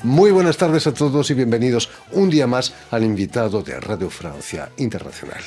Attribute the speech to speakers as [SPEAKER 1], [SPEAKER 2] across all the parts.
[SPEAKER 1] Muy buenas tardes a todos y bienvenidos un día más al invitado de Radio Francia Internacional.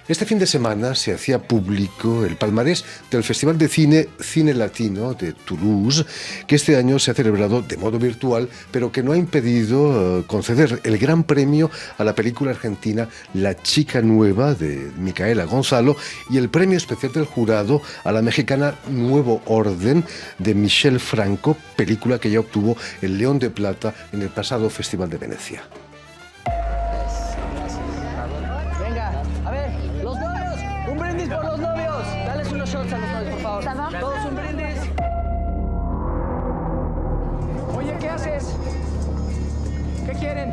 [SPEAKER 1] Este fin de semana se hacía público el palmarés del Festival de Cine Latino de Toulouse, que este año se ha celebrado de modo virtual, pero que no ha impedido conceder el gran premio a la película argentina La Chica Nueva de Micaela Gonzalo y el premio especial del jurado a la mexicana Nuevo Orden de Michel Franco, película que ya obtuvo el León de Plata en el pasado Festival de Venecia.
[SPEAKER 2] Por los novios, dales unos shots a los novios, por favor. Todos un brindis. Oye, ¿qué haces? ¿Qué quieren?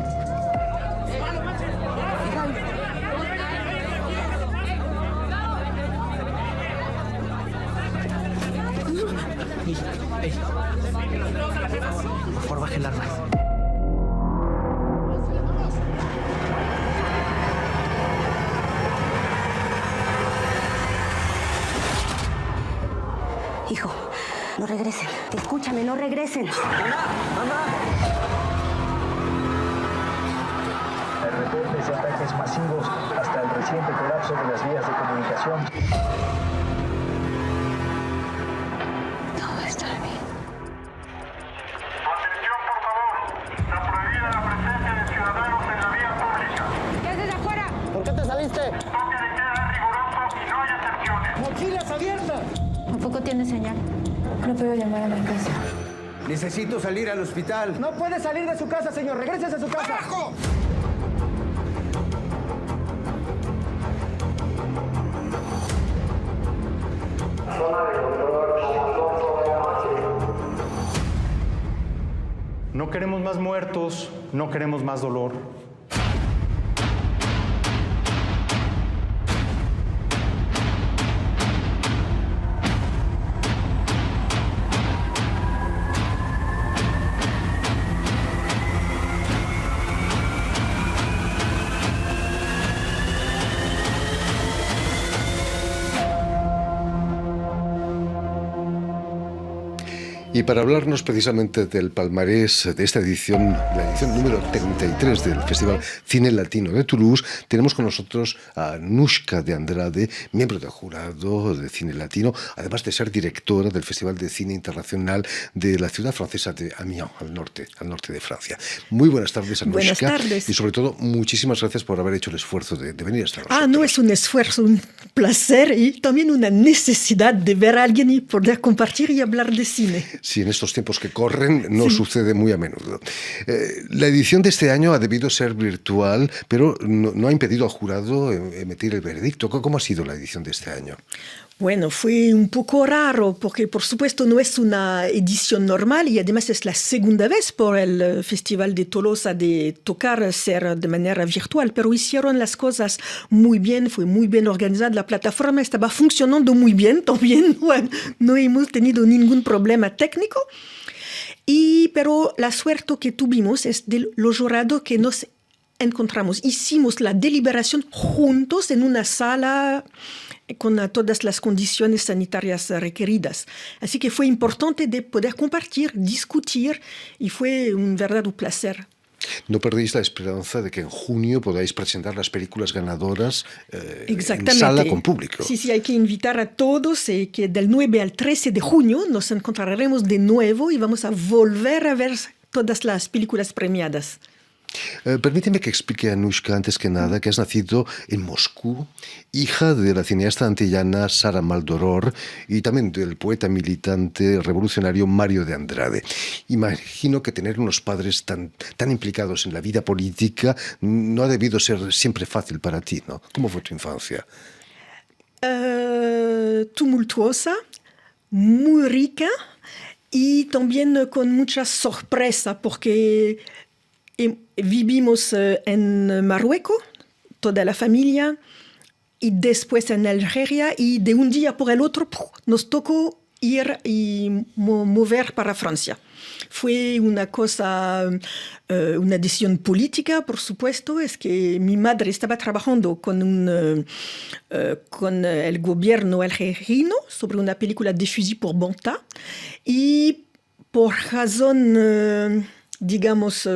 [SPEAKER 2] Ey. Por favor, baje el arma.
[SPEAKER 3] Hijo, no regresen. Escúchame, no regresen.
[SPEAKER 2] ¡Mamá!
[SPEAKER 4] Hay reportes de ataques masivos hasta el reciente colapso de las vías de comunicación.
[SPEAKER 3] Todo va a estar bien.
[SPEAKER 5] Atención, por favor. Está prohibida la presencia de ciudadanos en la vía pública.
[SPEAKER 3] ¿Qué haces afuera?
[SPEAKER 2] ¿Por qué te saliste?
[SPEAKER 5] Toque de queda riguroso y no hay excepciones.
[SPEAKER 2] ¡Mochilas abiertas!
[SPEAKER 6] Tampoco tiene señal. No puedo llamar a la empresa.
[SPEAKER 7] Necesito salir al hospital.
[SPEAKER 2] No puede salir de su casa, señor. Regrese a su casa. ¡Abajo!
[SPEAKER 8] No queremos más muertos, no queremos más dolor.
[SPEAKER 1] Y para hablarnos precisamente del palmarés de esta edición, la edición número 33 del Festival Cine Latino de Toulouse, tenemos con nosotros a Nushka de Andrade, miembro del jurado de Cine Latino, además de ser directora del Festival de Cine Internacional de la ciudad francesa de Amiens, al norte de Francia. Muy buenas tardes, Nushka.
[SPEAKER 9] Buenas tardes.
[SPEAKER 1] Y sobre todo, muchísimas gracias por haber hecho el esfuerzo de venir hasta nosotros.
[SPEAKER 9] No es un esfuerzo, un placer y también una necesidad de ver a alguien y poder compartir y hablar de cine.
[SPEAKER 1] Sí, en estos tiempos que corren no sucede muy a menudo. La edición de este año ha debido ser virtual, pero no ha impedido al jurado emitir el veredicto. ¿Cómo ha sido la edición de este año?
[SPEAKER 9] Bueno, fue un poco raro porque, por supuesto, no es una edición normal y además es la segunda vez por el Festival de Tolosa de tocar ser de manera virtual, pero hicieron las cosas muy bien, fue muy bien organizada, la plataforma estaba funcionando muy bien también, bueno, no hemos tenido ningún problema técnico, pero la suerte que tuvimos es de los jurados que nos encontramos. Hicimos la deliberación juntos en una sala con todas las condiciones sanitarias requeridas. Así que fue importante de poder compartir, discutir, y fue un verdadero placer.
[SPEAKER 1] ¿No perdéis la esperanza de que en junio podáis presentar las películas ganadoras en sala con público?
[SPEAKER 9] Sí, hay que invitar a todos que del 9 al 13 de junio nos encontraremos de nuevo y vamos a volver a ver todas las películas premiadas.
[SPEAKER 1] Permíteme que explique a Nushka, antes que nada, que has nacido en Moscú, hija de la cineasta antillana Sara Maldoror y también del poeta militante revolucionario Mario de Andrade. Imagino que tener unos padres tan implicados en la vida política no ha debido ser siempre fácil para ti, ¿no? ¿Cómo fue tu infancia?
[SPEAKER 9] Tumultuosa, muy rica y también con mucha sorpresa porque vivimos en Marruecos, toda la familia, y después en Algeria, y de un día por el otro nos tocó ir y mover para Francia. Fue una cosa, una decisión política, por supuesto. Es que mi madre estaba trabajando con el gobierno algerino sobre una película de Fusil pour Bonta, y por razón digamos,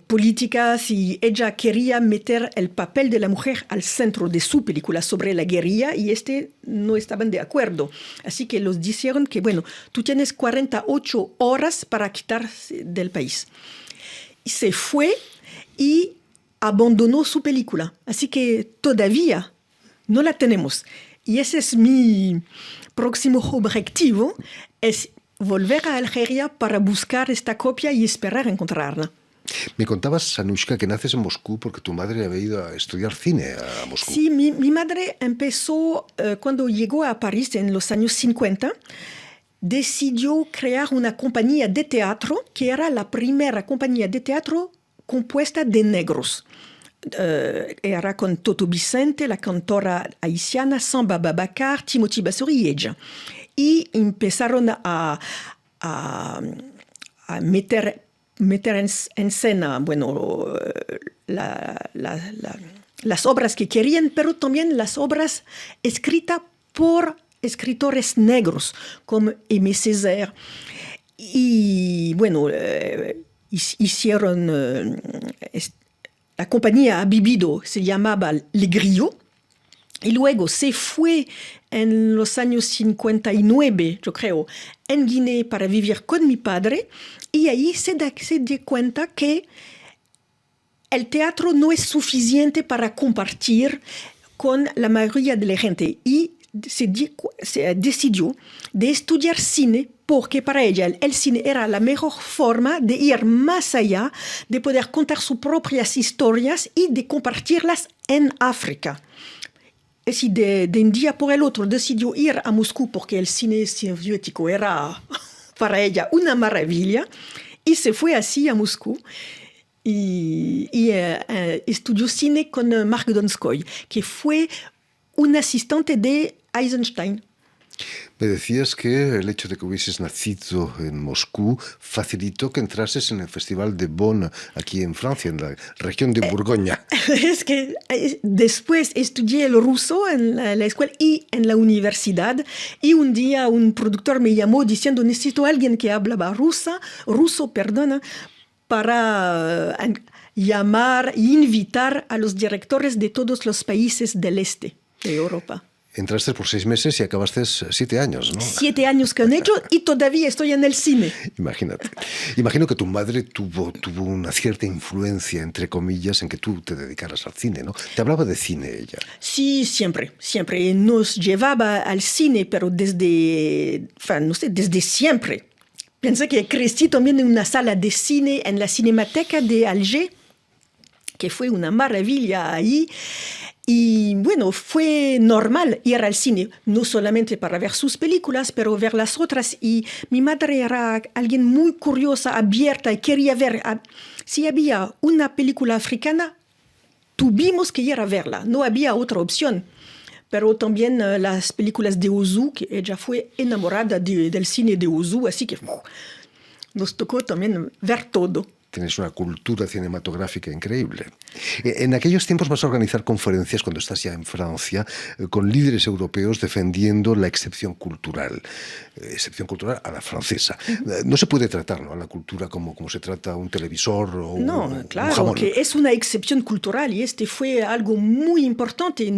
[SPEAKER 9] políticas, y ella quería meter el papel de la mujer al centro de su película sobre la guerrilla, y no estaban de acuerdo. Así que los dijeron que, tú tienes 48 horas para quitarse del país. Y se fue y abandonó su película. Así que todavía no la tenemos. Y ese es mi próximo objetivo, es volver a Algeria para buscar esta copia y esperar encontrarla.
[SPEAKER 1] Me contabas, Anushka, que naces en Moscú porque tu madre había ido a estudiar cine a Moscú.
[SPEAKER 9] Sí, mi madre empezó, cuando llegó a París en los años 50, decidió crear una compañía de teatro que era la primera compañía de teatro compuesta de negros. Era con Toto Vicente, la cantora haitiana, Samba Babacar, Timothy Bassouri y ella. Y empezaron a meter en escena, las obras que querían, pero también las obras escritas por escritores negros, como Aimé Césaire. Y hicieron... la compañía ha vivido, se llamaba Le Griot, y luego se fue en los años 59, yo creo, en Guinea para vivir con mi padre, y ahí se dio cuenta que el teatro no es suficiente para compartir con la mayoría de la gente, y se decidió de estudiar cine, porque para ella el cine era la mejor forma de ir más allá, de poder contar sus propias historias y de compartirlas en África. Y de un día por el otro decidió ir a Moscú porque el cine soviético era para ella una maravilla, y se fue así a Moscú y estudió cine con Marc Donskoy, que fue un asistente de Eisenstein.
[SPEAKER 1] Me decías que el hecho de que hubieses nacido en Moscú facilitó que entrases en el Festival de Bonn, aquí en Francia, en la región de Borgoña.
[SPEAKER 9] Es que después estudié el ruso en la escuela y en la universidad, y un día un productor me llamó diciendo: necesito a alguien que hablaba ruso, para llamar e invitar a los directores de todos los países del este de Europa.
[SPEAKER 1] Entraste por 6 meses y acabaste 7 años, ¿no?
[SPEAKER 9] 7 años que han hecho y todavía estoy en el cine.
[SPEAKER 1] Imagínate. Imagino que tu madre tuvo una cierta influencia, entre comillas, en que tú te dedicaras al cine, ¿no? ¿Te hablaba de cine ella?
[SPEAKER 9] Sí, siempre. Nos llevaba al cine, pero desde siempre. Pensé que crecí también en una sala de cine en la Cinemateca de Alger, que fue una maravilla ahí. Y fue normal ir al cine, no solamente para ver sus películas, pero ver las otras. Y mi madre era alguien muy curiosa, abierta, y quería ver. Si había una película africana, tuvimos que ir a verla, no había otra opción. Pero también las películas de Ozu, que ella fue enamorada del cine de Ozu, así que nos tocó también ver todo.
[SPEAKER 1] Tienes una cultura cinematográfica increíble. En aquellos tiempos vas a organizar conferencias, cuando estás ya en Francia, con líderes europeos defendiendo la excepción cultural a la francesa. No se puede tratar, ¿no?, a la cultura como se trata un televisor o un jamón.
[SPEAKER 9] Que es una excepción cultural, y fue algo muy importante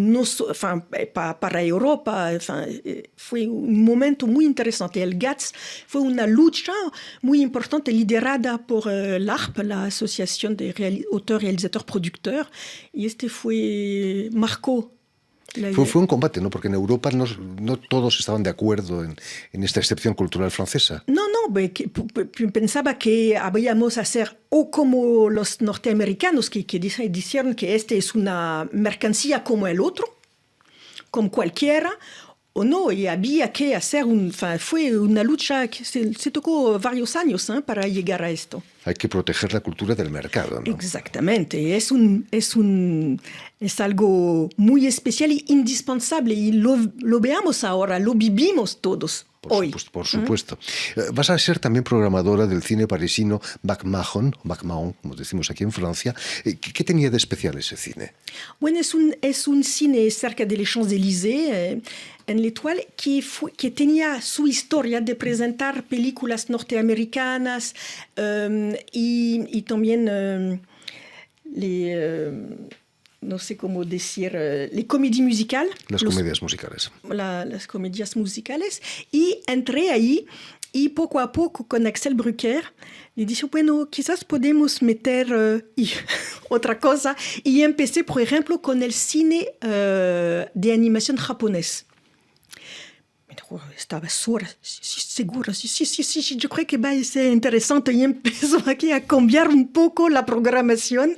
[SPEAKER 9] para Europa. Fue un momento muy interesante. El GATS fue una lucha muy importante liderada por la Asociación de Autor, Realizator, Producteur, y marcó.
[SPEAKER 1] Fue un combate, ¿no? Porque en Europa no todos estaban de acuerdo en esta excepción cultural francesa.
[SPEAKER 9] No, pensaba que habíamos hacer o como los norteamericanos que dijeron que es una mercancía como el otro, como cualquiera, o no, y había que hacer fue una lucha que se tocó varios años para llegar a esto.
[SPEAKER 1] Hay que proteger la cultura del mercado, ¿no?
[SPEAKER 9] Exactamente, es algo muy especial y indispensable, y lo veamos ahora, lo vivimos todos
[SPEAKER 1] Por supuesto. Vas a ser también programadora del cine parisino Bac-Mahon, como decimos aquí en Francia. ¿Qué tenía de especial ese cine?
[SPEAKER 9] Bueno, es un cine cerca de les Champs-Élysées, en l'Étoile, que tenía su historia de presentar películas norteamericanas y también no sé cómo decir, les comédies musicales.
[SPEAKER 1] Las comedias musicales.
[SPEAKER 9] Las comedias musicales. Y entré ahí y poco a poco con Axel Brucker le dije, bueno, quizás podemos meter otra cosa. Y empecé, por ejemplo, con el cine de animación japonés. Estaba segura, sí, yo creo que va a ser interesante. Y empezó aquí a cambiar un poco la programación.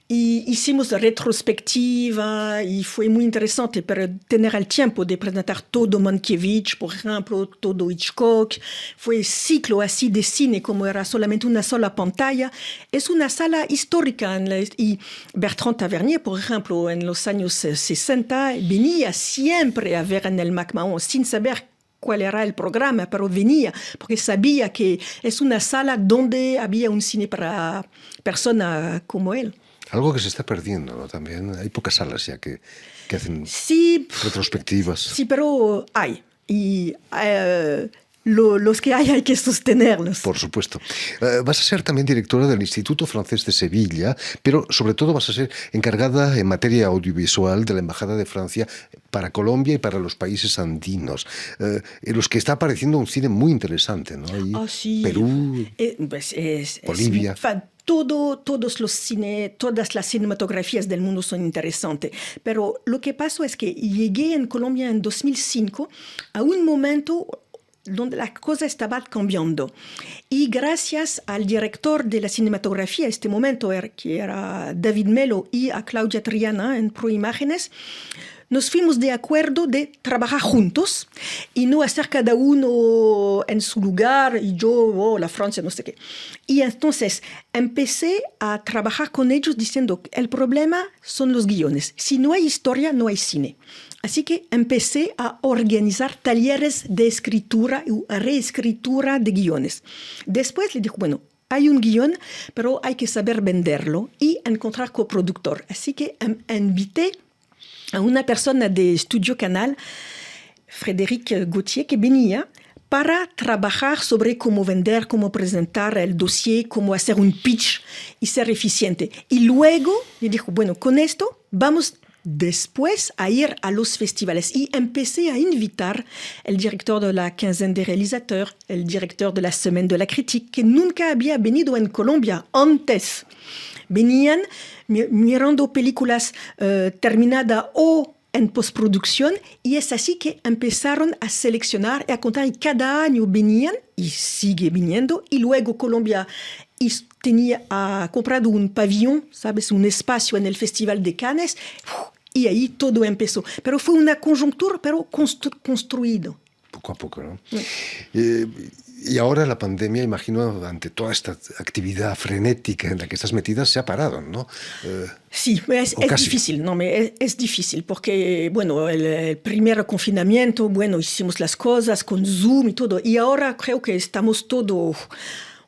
[SPEAKER 9] Y hicimos retrospectiva y fue muy interesante, pero tener el tiempo de presentar todo Mankiewicz, por ejemplo, todo Hitchcock, fue ciclo así de cine, como era solamente una sola pantalla. Es una sala histórica. Y Bertrand Tavernier, por ejemplo, en los años 60, venía siempre a ver en el McMahon sin saber cuál era el programa, pero venía porque sabía que es una sala donde había un cine para personas como él.
[SPEAKER 1] Algo que se está perdiendo, ¿no? También hay pocas salas ya que hacen retrospectivas.
[SPEAKER 9] Sí, pero hay. Y los que hay que sostenerlos.
[SPEAKER 1] Por supuesto. Vas a ser también directora del Instituto Francés de Sevilla, pero sobre todo vas a ser encargada en materia audiovisual de la Embajada de Francia para Colombia y para los países andinos, en los que está apareciendo un cine muy interesante, ¿no? Ahí, Perú, Bolivia.
[SPEAKER 9] Todas las cinematografías del mundo son interesantes. Pero lo que pasó es que llegué en Colombia en 2005 a un momento donde la cosa estaba cambiando. Y gracias al director de la cinematografía, este momento que era David Melo, y a Claudia Triana en Proimágenes, nos fuimos de acuerdo de trabajar juntos y no hacer cada uno en su lugar y yo, la Francia, no sé qué. Y entonces empecé a trabajar con ellos diciendo que el problema son los guiones. Si no hay historia, no hay cine. Así que empecé a organizar talleres de escritura y reescritura de guiones. Después le dije, bueno, hay un guión, pero hay que saber venderlo y encontrar coproductor. Así que invité a una persona de Estudio Canal, Frédéric Gauthier, que venía para trabajar sobre cómo vender, cómo presentar el dossier, cómo hacer un pitch y ser eficiente. Y luego le dijo, bueno, con esto vamos después a ir a los festivales. Y empecé a invitar el director de la Quinzaine des Réalisateurs, el director de la Semaine de la Critique, que nunca había venido en Colombia antes. Venían mirando películas terminadas o en postproducción y es así que empezaron a seleccionar y a contar y cada año venían y sigue viniendo y luego Colombia ha comprado un pabellón, ¿sabes? Un espacio en el Festival de Cannes y ahí todo empezó. Pero fue una conjuntura, pero construido.
[SPEAKER 1] Poco a poco, ¿no? Y ahora la pandemia, imagino, ante toda esta actividad frenética en la que estás metida, se ha parado, ¿no?
[SPEAKER 9] Sí, es difícil, no, es difícil, porque, bueno, el primer confinamiento, bueno, hicimos las cosas con Zoom y todo, y ahora creo que estamos todos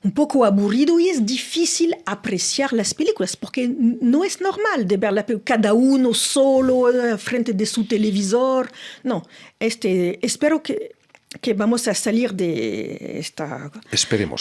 [SPEAKER 9] un poco aburridos y es difícil apreciar las películas, porque no es normal de ver la película cada uno solo frente de su televisor. No, espero que vamos a salir de esta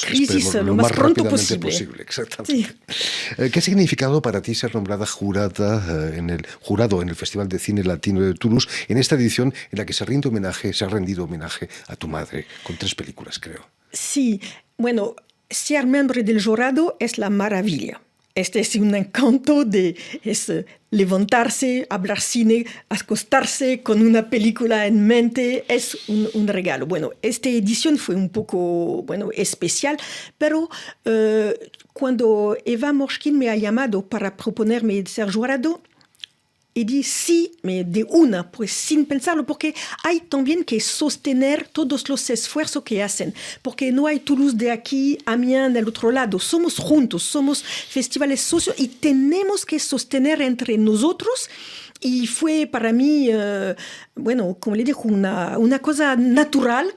[SPEAKER 9] crisis lo más pronto posible.
[SPEAKER 1] Exactamente. Sí. ¿Qué ha significado para ti ser nombrada jurado en el Festival de Cine Latino de Toulouse en esta edición en la que se ha rendido homenaje a tu madre con 3 películas, creo?
[SPEAKER 9] Sí, bueno, ser miembro del jurado es la maravilla. Este es un encanto es levantarse, hablar cine, acostarse con una película en mente, es un regalo. Bueno, esta edición fue un poco, especial, pero cuando Eva Moshkin me ha llamado para proponerme ser jurado, y di sí, de una, pues sin pensarlo, porque hay también que sostener todos los esfuerzos que hacen, porque no hay Toulouse de aquí, Amiens del otro lado, somos juntos, somos festivales socios y tenemos que sostener entre nosotros. Y fue para mí, como le digo, una cosa natural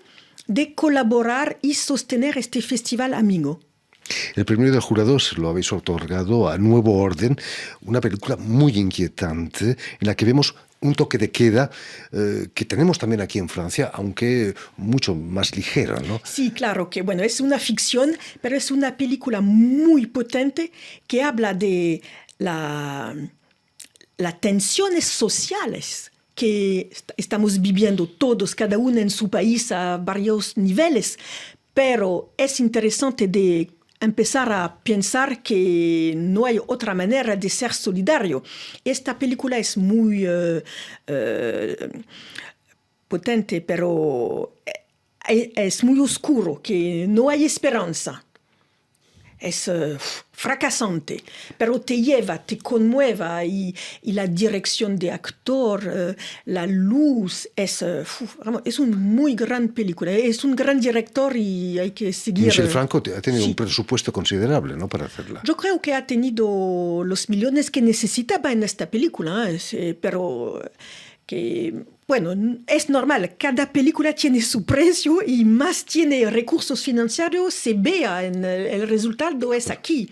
[SPEAKER 9] de colaborar y sostener este festival amigo.
[SPEAKER 1] El premio del jurado se lo habéis otorgado a Nuevo Orden, una película muy inquietante en la que vemos un toque de queda que tenemos también aquí en Francia, aunque mucho más ligero, ¿no?
[SPEAKER 9] Sí, claro que bueno, es una ficción, pero es una película muy potente que habla de las tensiones sociales que estamos viviendo todos, cada uno en su país a varios niveles, pero es interesante de empezar a pensar que no hay otra manera de ser solidario. Esta película es muy potente, pero es muy oscuro, que no hay esperanza. Es fracasante, pero te lleva, te conmueva y la dirección de actor, la luz, es una muy gran película. Es un gran director y hay que seguir.
[SPEAKER 1] Michel Franco ha tenido un presupuesto considerable, ¿no?, para hacerla.
[SPEAKER 9] Yo creo que ha tenido los millones que necesitaba en esta película, pero que... Bueno, es normal, cada película tiene su precio y más tiene recursos financieros, se vea en el resultado es aquí.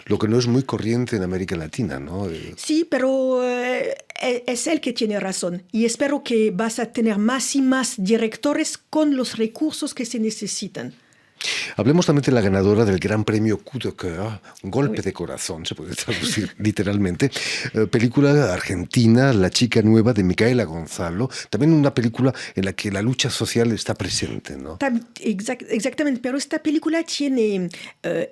[SPEAKER 1] Lo que no es muy corriente en América Latina, ¿no?
[SPEAKER 9] Sí, pero es él que tiene razón y espero que vas a tener más y más directores con los recursos que se necesitan.
[SPEAKER 1] Hablemos también de la ganadora del Gran Premio Coup de Cœur, un golpe de corazón, se puede traducir literalmente. Película argentina, La chica nueva, de Micaela Gonzalo. También una película en la que la lucha social está presente, ¿no?
[SPEAKER 9] Exactamente, pero esta película tiene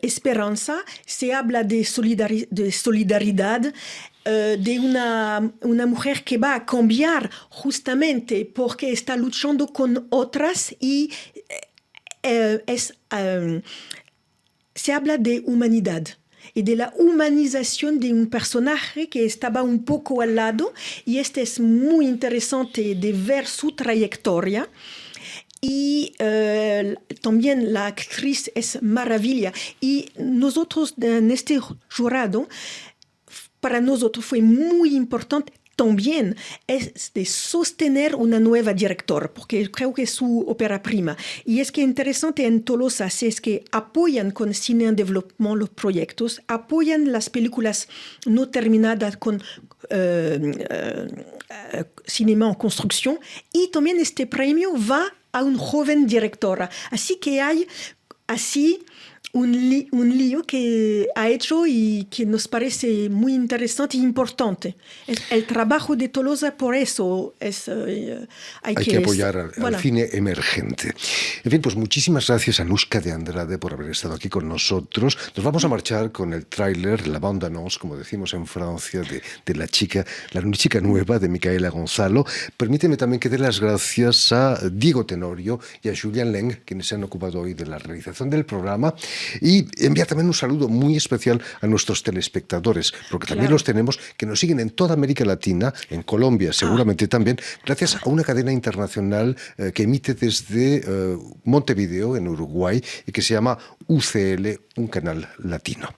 [SPEAKER 9] esperanza, se habla de solidaridad, de una mujer que va a cambiar justamente porque está luchando con otras y... se habla de humanidad y de la humanización de un personaje que estaba un poco al lado y es muy interesante de ver su trayectoria y también la actriz es maravilla y nosotros en este jurado para nosotros fue muy importante también es de sostener una nueva directora, porque creo que es su ópera prima. Y es que interesante en Tolosa es que apoyan con Cine en Développement los proyectos, apoyan las películas no terminadas con Cinema en Construcción, y también este premio va a un joven directora. Así que hay un lío que ha hecho y que nos parece muy interesante e importante. El trabajo de Tolosa, por eso hay que
[SPEAKER 1] apoyar al cine emergente. En fin, pues muchísimas gracias a Anushka de Andrade por haber estado aquí con nosotros. Nos vamos a marchar con el tráiler, la bande-annonce, como decimos en Francia, de la chica nueva, de Micaela Gonzalo. Permíteme también que dé las gracias a Diego Tenorio y a Julian Leng, quienes se han ocupado hoy de la realización del programa. Y enviar también un saludo muy especial a nuestros telespectadores, porque también los tenemos que nos siguen en toda América Latina, en Colombia seguramente también, gracias a una cadena internacional que emite desde Montevideo, en Uruguay, y que se llama UCL, un canal latino.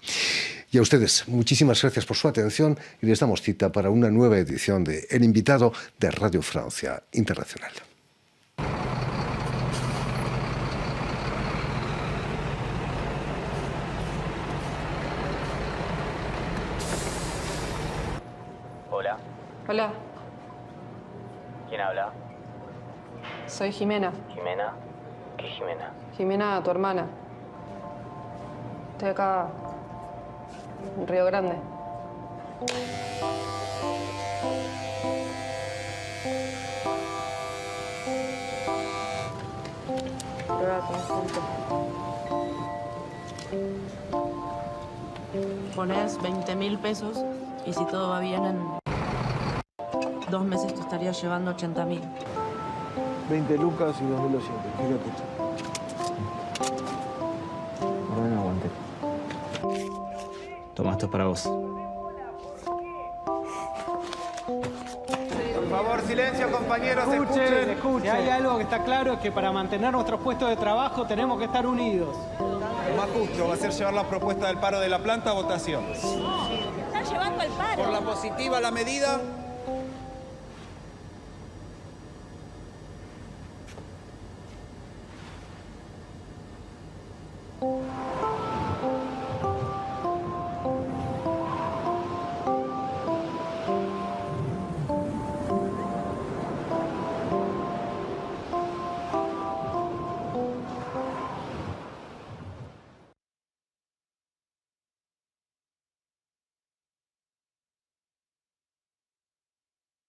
[SPEAKER 1] Y a ustedes, muchísimas gracias por su atención y les damos cita para una nueva edición de El Invitado de Radio Francia Internacional.
[SPEAKER 10] Hola.
[SPEAKER 6] Hola,
[SPEAKER 10] ¿Quién habla?
[SPEAKER 6] soy Jimena.
[SPEAKER 10] ¿Jimena? ¿Qué Jimena?
[SPEAKER 6] Jimena, tu hermana. Estoy acá en Río Grande. Ahora con juntos.
[SPEAKER 11] Ponés 20.000 pesos y si todo va bien en 2 meses te estarías llevando 80.000.
[SPEAKER 12] 20 lucas y 2.200, fíjate.
[SPEAKER 10] Ahora no aguanté. Toma, esto es para vos.
[SPEAKER 7] Por favor, silencio, compañeros.
[SPEAKER 13] Escuchen. Si hay algo que está claro es que para mantener nuestros puestos de trabajo tenemos que estar unidos.
[SPEAKER 14] Lo más justo va a ser llevar la propuesta del paro de la planta a votación.
[SPEAKER 15] Están llevando al paro.
[SPEAKER 14] Por la positiva la medida,